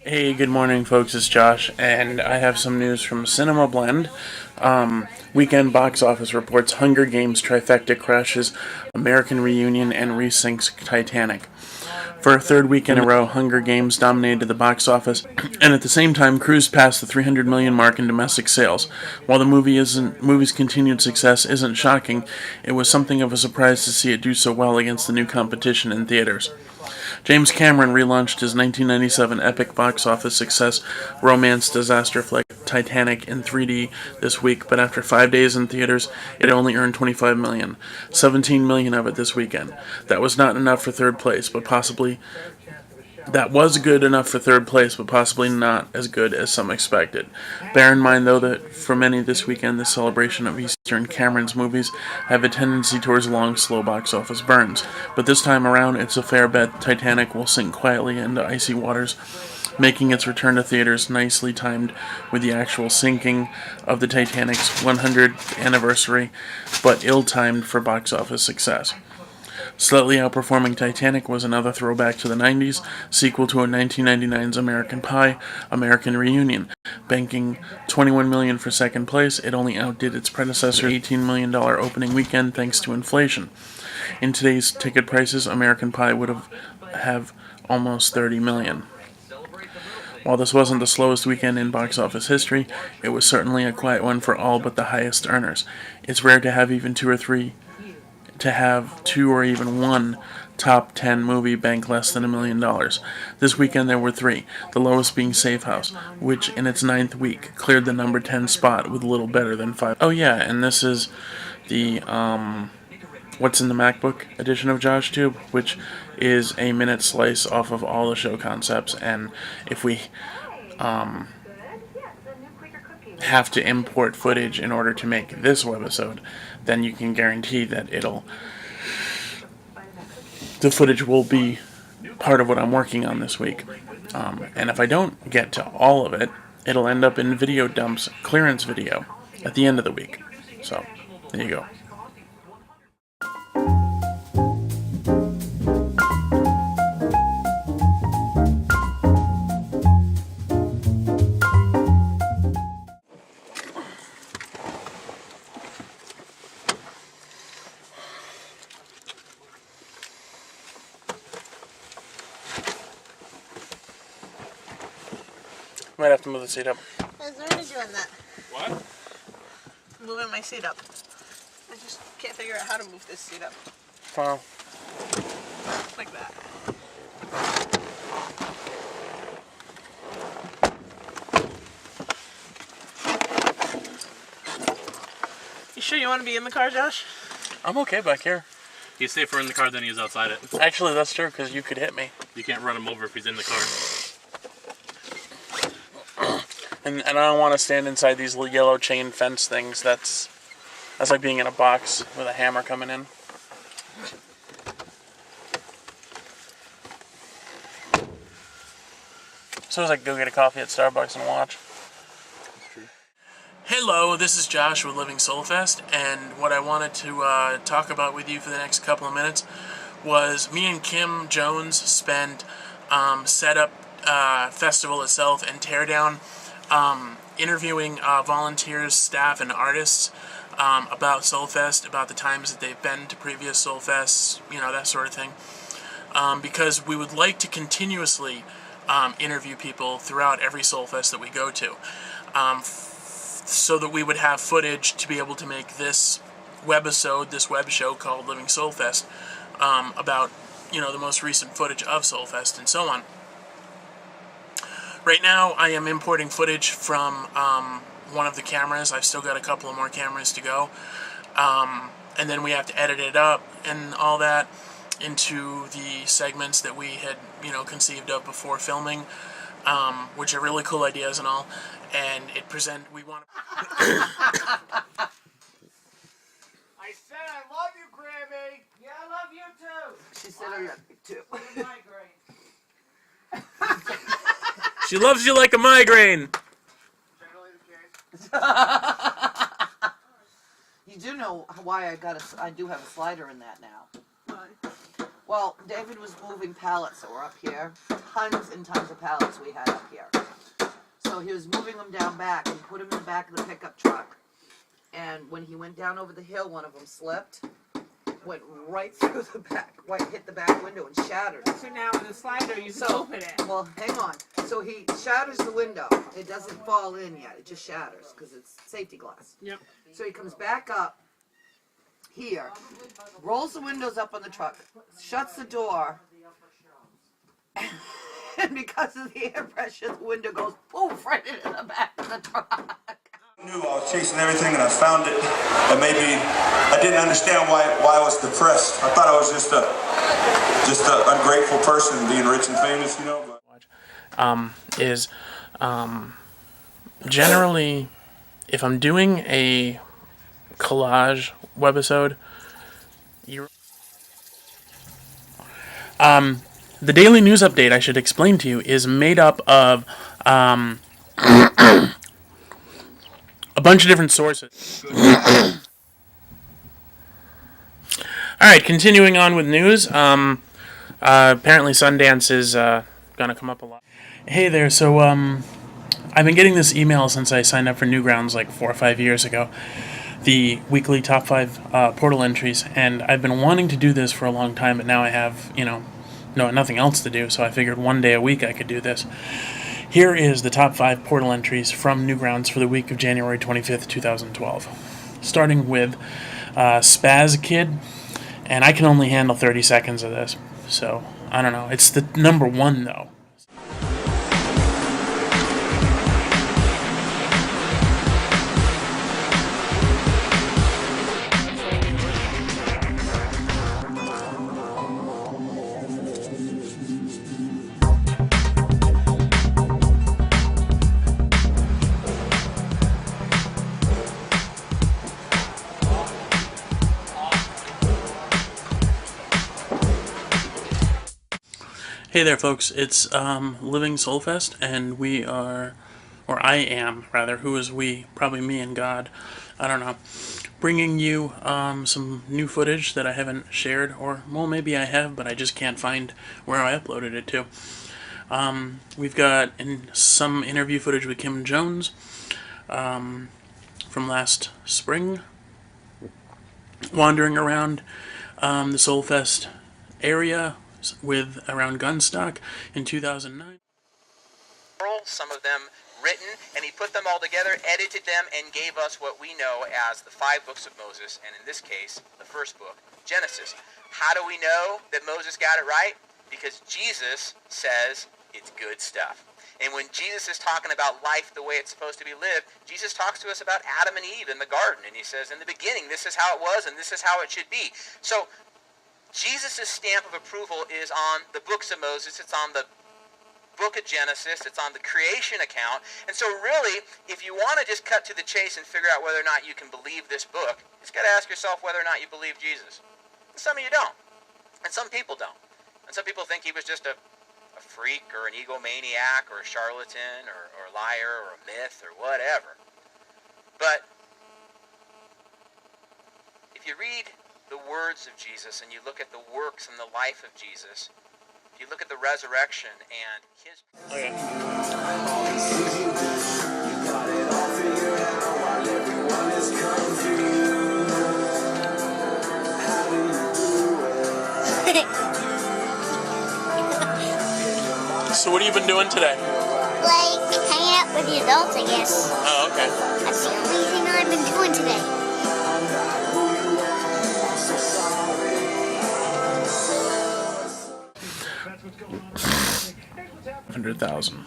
Hey, good morning, folks. It's Josh, and I have some news from Cinema Blend. Weekend box office reports Hunger Games trifecta crashes American Reunion and resinks Titanic. For a third week in a row, Hunger Games dominated the box office, and at the same time cruised past the 300 million mark in domestic sales. While the movie's continued success isn't shocking, it was something of a surprise to see it do so well against the new competition in theaters. James Cameron relaunched his 1997 epic box office success romance disaster flick Titanic in 3D this week, but after 5 days in theaters, it only earned $25 million, $17 million of it this weekend. That was not enough for third place, but possibly that was good enough for third place, but possibly not as good as some expected. Bear in mind, though, that for many this weekend, the celebration of Eastern Cameron's movies have a tendency towards long, slow box office burns. But this time around, it's a fair bet Titanic will sink quietly into icy waters, making its return to theaters nicely timed with the actual sinking of the Titanic's 100th anniversary, but ill-timed for box office success. Slightly outperforming Titanic was another throwback to the 90s, sequel to a 1999's American Pie, American Reunion. Banking $21 million for second place, it only outdid its predecessor $18 million opening weekend thanks to inflation. In today's ticket prices, American Pie would have almost $30 million. While this wasn't the slowest weekend in box office history, it was certainly a quiet one for all but the highest earners. It's rare to have two or even one top 10 movie bank less than $1 million. This weekend there were three, the lowest being Safe House, which in its 9th week cleared the number 10 spot with a little better than 5. Oh yeah, and this is the What's in the MacBook edition of JoshToob, which is a minute slice off of all the show concepts, and if we have to import footage in order to make this webisode, then you can guarantee that the footage will be part of what I'm working on this week. And if I don't get to all of it, it'll end up in video dumps clearance video at the end of the week. So, there you go. Might have to move the seat up. I was already doing that. What? Moving my seat up. I just can't figure out how to move this seat up. Wow. Like that. You sure you want to be in the car, Josh? I'm okay back here. He's safer in the car than he is outside it. Actually, that's true, because you could hit me. You can't run him over if he's in the car. And I don't want to stand inside these little yellow chain fence things. That's like being in a box with a hammer coming in. So I go get a coffee at Starbucks and watch. That's true. Hello, this is Josh with Living Soulfest, and what I wanted to talk about with you for the next couple of minutes was me and Kim Jones spent set up festival itself and teardown, interviewing volunteers, staff, and artists about Soulfest, about the times that they've been to previous Soulfests, that sort of thing, because we would like to continuously interview people throughout every Soulfest that we go to, so that we would have footage to be able to make this webisode, this web show called Living Soulfest, about the most recent footage of Soulfest and so on. Right now, I am importing footage from one of the cameras. I've still got a couple of more cameras to go. And then we have to edit it up and all that into the segments that we had, conceived of before filming, which are really cool ideas and all. And we want to... I said I love you, Grammy! Yeah, I love you too. She said I love you too. Migraine. She loves you like a migraine! Generally the case. You do know why I do have a slider in that now. Why? Well, David was moving pallets that were up here. Tons and tons of pallets we had up here. So he was moving them down back and put them in the back of the pickup truck. And when he went down over the hill, one of them slipped, went right through the back, hit the back window and shattered. So now with the slider, you can open it. Well, hang on. So he shatters the window. It doesn't fall in yet. It just shatters because it's safety glass. Yep. So he comes back up here, rolls the windows up on the truck, shuts the door, and because of the air pressure, the window goes poof right into the back of the truck. I knew I was chasing everything and I found it, and maybe I didn't understand why I was depressed. I thought I was just a ungrateful person being rich and famous, you know. But Generally, if I'm doing a collage webisode, the daily news update, I should explain to you, is made up of a bunch of different sources. Alright, continuing on with news. Apparently Sundance is gonna come up a lot. Hey there, so I've been getting this email since I signed up for Newgrounds like 4 or 5 years ago. The weekly top 5 portal entries, and I've been wanting to do this for a long time, but now I have, nothing else to do, so I figured one day a week I could do this. Here is the top 5 portal entries from Newgrounds for the week of January 25th, 2012. Starting with Spaz Kid, and I can only handle 30 seconds of this, so I don't know. It's the number 1 though. Hey there, folks. It's Living Soulfest, and we are, or I am, rather, who is we? Probably me and God. I don't know. Bringing you some new footage that I haven't shared, or, well, maybe I have, but I just can't find where I uploaded it to. We've got some interview footage with Kim Jones from last spring, wandering around the Soulfest area with around Gunstock in 2009. Some of them written, and he put them all together, edited them, and gave us what we know as the 5 books of Moses, and in this case, the first book, Genesis. How do we know that Moses got it right? Because Jesus says it's good stuff. And when Jesus is talking about life the way it's supposed to be lived, Jesus talks to us about Adam and Eve in the garden, and he says, in the beginning, this is how it was, and this is how it should be. So, Jesus' stamp of approval is on the books of Moses, it's on the book of Genesis, it's on the creation account, and so really, if you want to just cut to the chase and figure out whether or not you can believe this book, you just got to ask yourself whether or not you believe Jesus. And some of you don't, and some people don't. And some people think he was just a freak, or an egomaniac, or a charlatan, or a liar, or a myth, or whatever. But if you read the words of Jesus, and you look at the works and the life of Jesus, if you look at the resurrection and his... So what have you been doing today? Like, hanging out with the adults, I guess. Oh, okay. That's the only thing I've been doing today. 100,000.